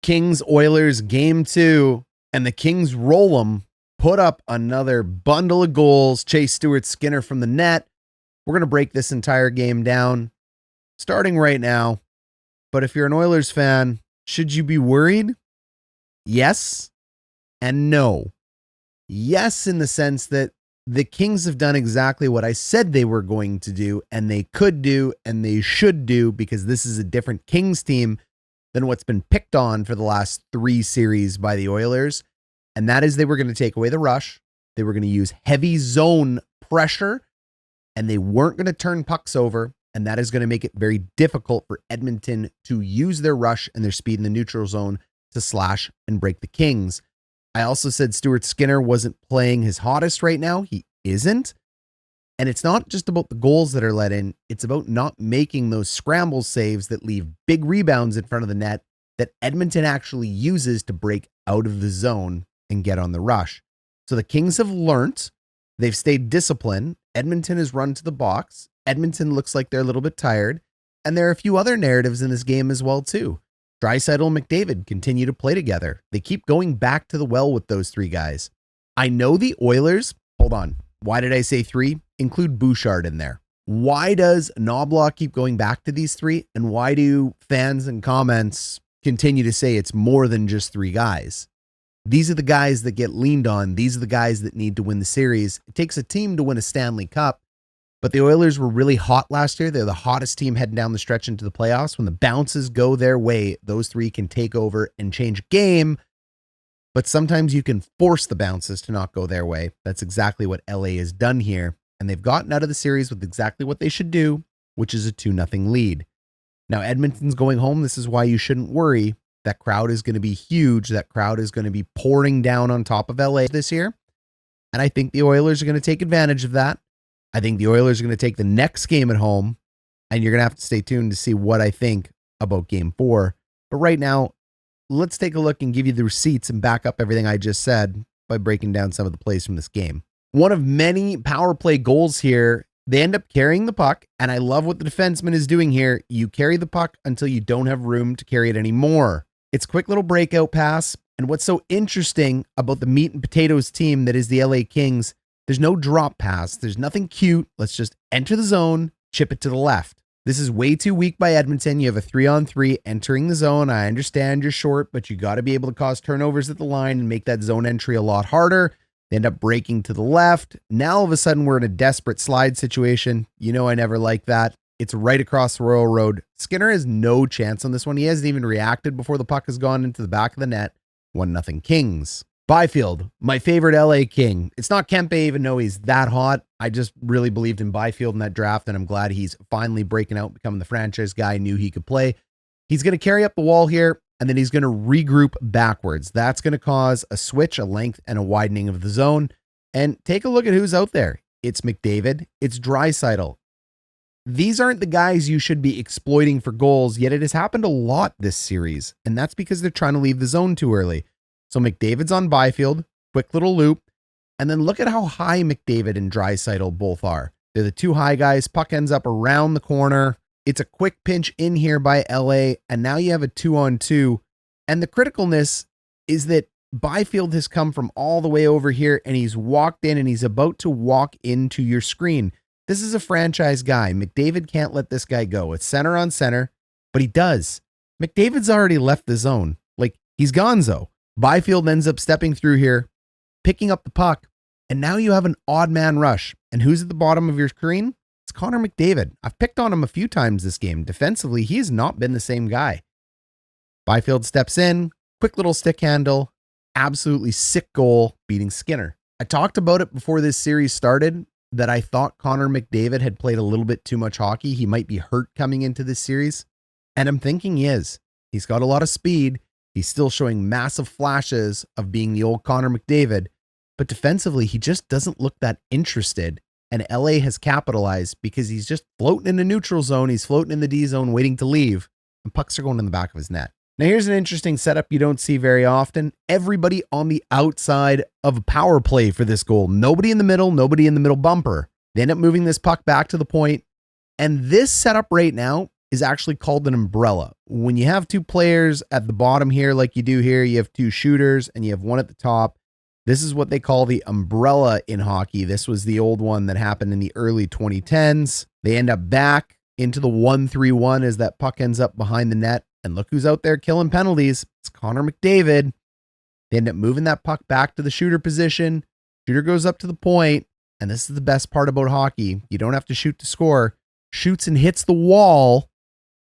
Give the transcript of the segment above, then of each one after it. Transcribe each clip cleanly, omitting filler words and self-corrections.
Kings Oilers game 2, and the Kings roll them, put up another bundle of goals, chase Stuart Skinner from the net. We're going to break this entire game down starting right now. But if you're an Oilers fan, should you be worried? Yes and no. Yes, in the sense that the Kings have done exactly what I said they were going to do, and they could do, and they should do, because this is a different Kings team than what's been picked on for the last 3 series by the Oilers. And that is they were going to take away the rush. They were going to use heavy zone pressure, and they weren't going to turn pucks over. And that is going to make it very difficult for Edmonton to use their rush and their speed in the neutral zone to slash and break the Kings. I also said Stuart Skinner wasn't playing his hottest right now. He isn't. And it's not just about the goals that are let in. It's about not making those scramble saves that leave big rebounds in front of the net that Edmonton actually uses to break out of the zone and get on the rush. So the Kings have learnt. They've stayed disciplined. Edmonton has run to the box. Edmonton looks like they're a little bit tired. And there are a few other narratives in this game as well, too. Draisaitl and McDavid continue to play together. They keep going back to the well with those 3 guys. I know the Oilers, hold on. Why did I say 3? Include Bouchard in there. Why does Knobloch keep going back to these 3? And why do fans and comments continue to say it's more than just 3 guys? These are the guys that get leaned on. These are the guys that need to win the series. It takes a team to win a Stanley Cup. But the Oilers were really hot last year. They're the hottest team heading down the stretch into the playoffs. When the bounces go their way, those 3 can take over and change game. But sometimes you can force the bounces to not go their way. That's exactly what LA has done here. And they've gotten out of the series with exactly what they should do, which is a 2-0 lead. Now, Edmonton's going home. This is why you shouldn't worry. That crowd is going to be huge. That crowd is going to be pouring down on top of LA this year. And I think the Oilers are going to take advantage of that. I think the Oilers are going to take the next game at home, and you're going to have to stay tuned to see what I think about game 4. But right now, let's take a look and give you the receipts and back up everything I just said by breaking down some of the plays from this game. One of many power play goals here, they end up carrying the puck, and I love what the defenseman is doing here. You carry the puck until you don't have room to carry it anymore. It's a quick little breakout pass, and what's so interesting about the meat and potatoes team that is the LA Kings, there's no drop pass. There's nothing cute. Let's just enter the zone, chip it to the left. This is way too weak by Edmonton. You have a 3-on-3 entering the zone. I understand you're short, but you got to be able to cause turnovers at the line and make that zone entry a lot harder. They end up breaking to the left. Now all of a sudden we're in a desperate slide situation. You know I never like that. It's right across the Royal Road. Skinner has no chance on this one. He hasn't even reacted before the puck has gone into the back of the net. 1-0 Kings. Byfield, my favorite LA King. It's not Kempe, even though he's that hot. I just really believed in Byfield in that draft, and I'm glad he's finally breaking out, becoming the franchise guy. I knew he could play. He's going to carry up the wall here, and then he's going to regroup backwards. That's going to cause a switch, a length, and a widening of the zone. And take a look at who's out there. It's McDavid. It's Draisaitl. These aren't the guys you should be exploiting for goals, yet it has happened a lot this series, and that's because they're trying to leave the zone too early. So McDavid's on Byfield, quick little loop, and then look at how high McDavid and Draisaitl both are. They're the 2 high guys. Puck ends up around the corner. It's a quick pinch in here by LA, and now you have a 2-on-2. And the criticalness is that Byfield has come from all the way over here, and he's walked in, and he's about to walk into your screen. This is a franchise guy. McDavid can't let this guy go. It's center on center, but he does. McDavid's already left the zone. Like, he's gonzo. Byfield ends up stepping through here, picking up the puck, and now you have an odd man rush. And who's at the bottom of your screen? It's Connor McDavid. I've picked on him a few times this game. Defensively, he has not been the same guy. Byfield steps in, quick little stick handle, absolutely sick goal, beating Skinner. I talked about it before this series started, that I thought Connor McDavid had played a little bit too much hockey. He might be hurt coming into this series. And I'm thinking he is. He's got a lot of speed. He's still showing massive flashes of being the old Connor McDavid, but defensively, he just doesn't look that interested. And LA has capitalized because he's just floating in the neutral zone. He's floating in the D zone, waiting to leave, and pucks are going in the back of his net. Now, here's an interesting setup you don't see very often. Everybody on the outside of a power play for this goal. Nobody in the middle bumper. They end up moving this puck back to the point. And this setup right now is actually called an umbrella. When you have two players at the bottom here, like you do here, you have two shooters and you have one at the top. This is what they call the umbrella in hockey. This was the old one that happened in the early 2010s. They end up back into the 1-3-1 as that puck ends up behind the net. And look who's out there killing penalties. It's Connor McDavid. They end up moving that puck back to the shooter position. Shooter goes up to the point. And this is the best part about hockey. You don't have to shoot to score. Shoots and hits the wall.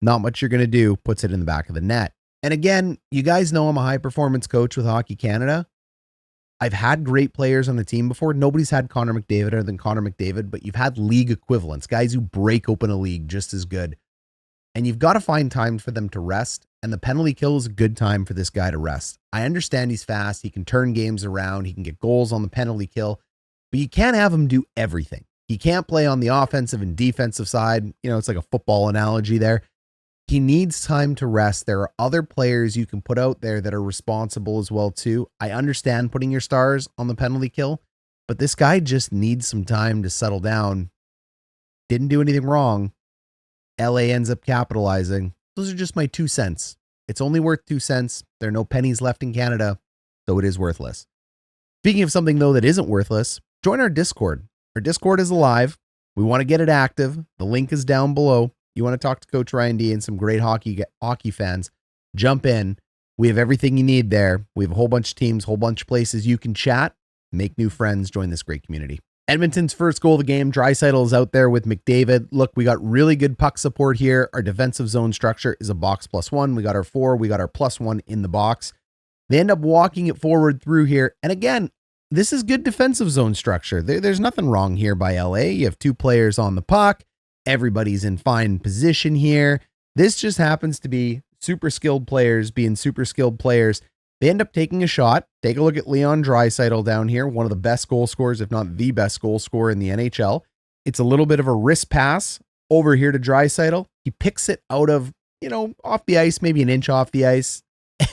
Not much you're going to do. Puts it in the back of the net. And again, you guys know I'm a high performance coach with Hockey Canada. I've had great players on the team before. Nobody's had Connor McDavid other than Connor McDavid, but you've had league equivalents, guys who break open a league just as good. And you've got to find time for them to rest. And the penalty kill is a good time for this guy to rest. I understand he's fast. He can turn games around. He can get goals on the penalty kill, but you can't have him do everything. He can't play on the offensive and defensive side. You know, it's like a football analogy there. He needs time to rest. There are other players you can put out there that are responsible as well too. I understand putting your stars on the penalty kill, but this guy just needs some time to settle down. Didn't do anything wrong. LA ends up capitalizing. Those are just my 2 cents. It's only worth 2 cents. There are no pennies left in Canada, so it is worthless. Speaking of something though that isn't worthless, join our Discord. Our Discord is alive. We want to get it active. The link is down below. You want to talk to Coach Ryan D and some great hockey fans, jump in. We have everything you need there. We have a whole bunch of teams, whole bunch of places you can chat, make new friends, join this great community. Edmonton's first goal of the game, Draisaitl is out there with McDavid. Look, we got really good puck support here. Our defensive zone structure is a box +1. We got our 4. We got our +1 in the box. They end up walking it forward through here. And again, this is good defensive zone structure. There's nothing wrong here by LA. You have 2 players on the puck. Everybody's in fine position here. This just happens to be super skilled players being super skilled players. They end up taking a shot. Take a look at Leon Draisaitl down here, one of the best goal scorers, if not the best goal scorer in the NHL. It's a little bit of a wrist pass over here to Draisaitl. He picks it out of, off the ice, maybe an inch off the ice,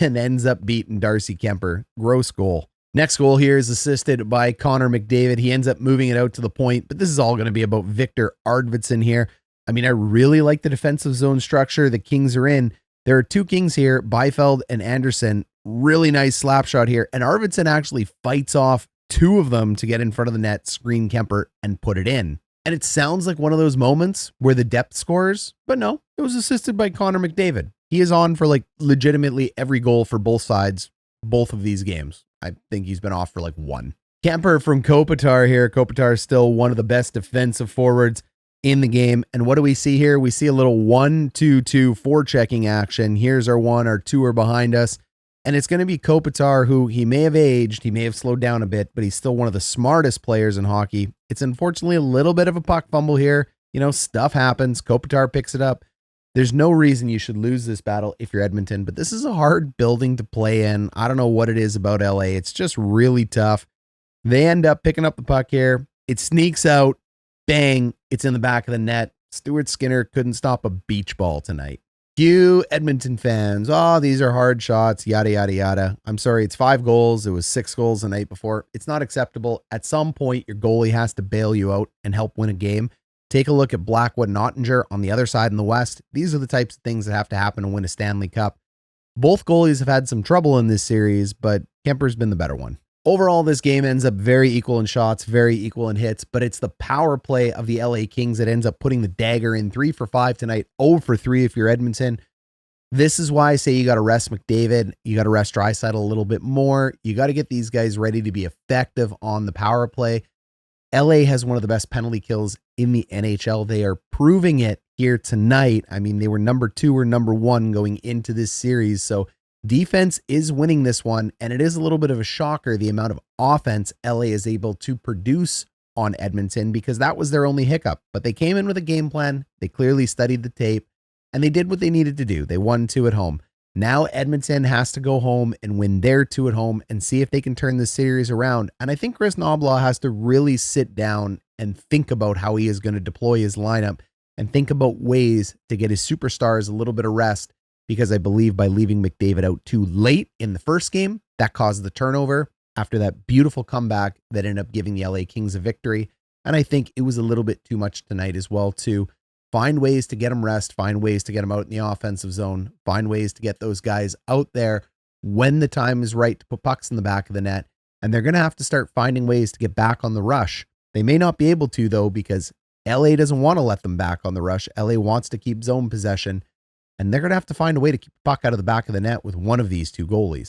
and ends up beating Darcey Kuemper. Gross goal. Next goal here is assisted by Connor McDavid. He ends up moving it out to the point, but this is all going to be about Victor Arvidsson here. I mean, I really like the defensive zone structure the Kings are in. There are 2 Kings here, Byfield and Anderson. Really nice slap shot here. And Arvidsson actually fights off 2 of them to get in front of the net, screen Kemper, and put it in. And it sounds like one of those moments where the depth scores, but no, it was assisted by Connor McDavid. He is on for legitimately every goal for both sides, both of these games. I think he's been off for 1. Kemper from Kopitar here. Kopitar is still one of the best defensive forwards in the game. And what do we see here? We see a little 1-2-2 forechecking action. Here's our 1, our 2 are behind us. And it's going to be Kopitar, who he may have aged, he may have slowed down a bit, but he's still one of the smartest players in hockey. It's unfortunately a little bit of a puck fumble here. Stuff happens. Kopitar picks it up. There's no reason you should lose this battle if you're Edmonton, but this is a hard building to play in. I don't know what it is about LA. It's just really tough. They end up picking up the puck here. It sneaks out. Bang. It's in the back of the net. Stuart Skinner couldn't stop a beach ball tonight. You Edmonton fans, these are hard shots, yada, yada, yada. I'm sorry, it's 5 goals. It was 6 goals the night before. It's not acceptable. At some point, your goalie has to bail you out and help win a game. Take a look at Blackwood and Ottinger on the other side in the West. These are the types of things that have to happen to win a Stanley Cup. Both goalies have had some trouble in this series, but Kemper's been the better one. Overall, this game ends up very equal in shots, very equal in hits, but it's the power play of the LA Kings that ends up putting the dagger in. 3 for 5 tonight, 0 for 3 if you're Edmonton. This is why I say you got to rest McDavid. You got to rest Draisaitl a little bit more. You got to get these guys ready to be effective on the power play. LA has one of the best penalty kills in the NHL. They are proving it here tonight. I mean, they were number 2 or number 1 going into this series. So defense is winning this one. And it is a little bit of a shocker, the amount of offense LA is able to produce on Edmonton, because that was their only hiccup. But they came in with a game plan. They clearly studied the tape and they did what they needed to do. They won 2 at home. Now Edmonton has to go home and win their 2 at home and see if they can turn this series around. And I think Chris Knobloch has to really sit down and think about how he is going to deploy his lineup and think about ways to get his superstars a little bit of rest, because I believe by leaving McDavid out too late in the first game, that caused the turnover after that beautiful comeback that ended up giving the LA Kings a victory. And I think it was a little bit too much tonight as well, too. find ways to get them rest, find ways to get them out in the offensive zone, find ways to get those guys out there when the time is right to put pucks in the back of the net. And they're going to have to start finding ways to get back on the rush. They may not be able to, though, because LA doesn't want to let them back on the rush. LA wants to keep zone possession, and they're going to have to find a way to keep the puck out of the back of the net with one of these two goalies.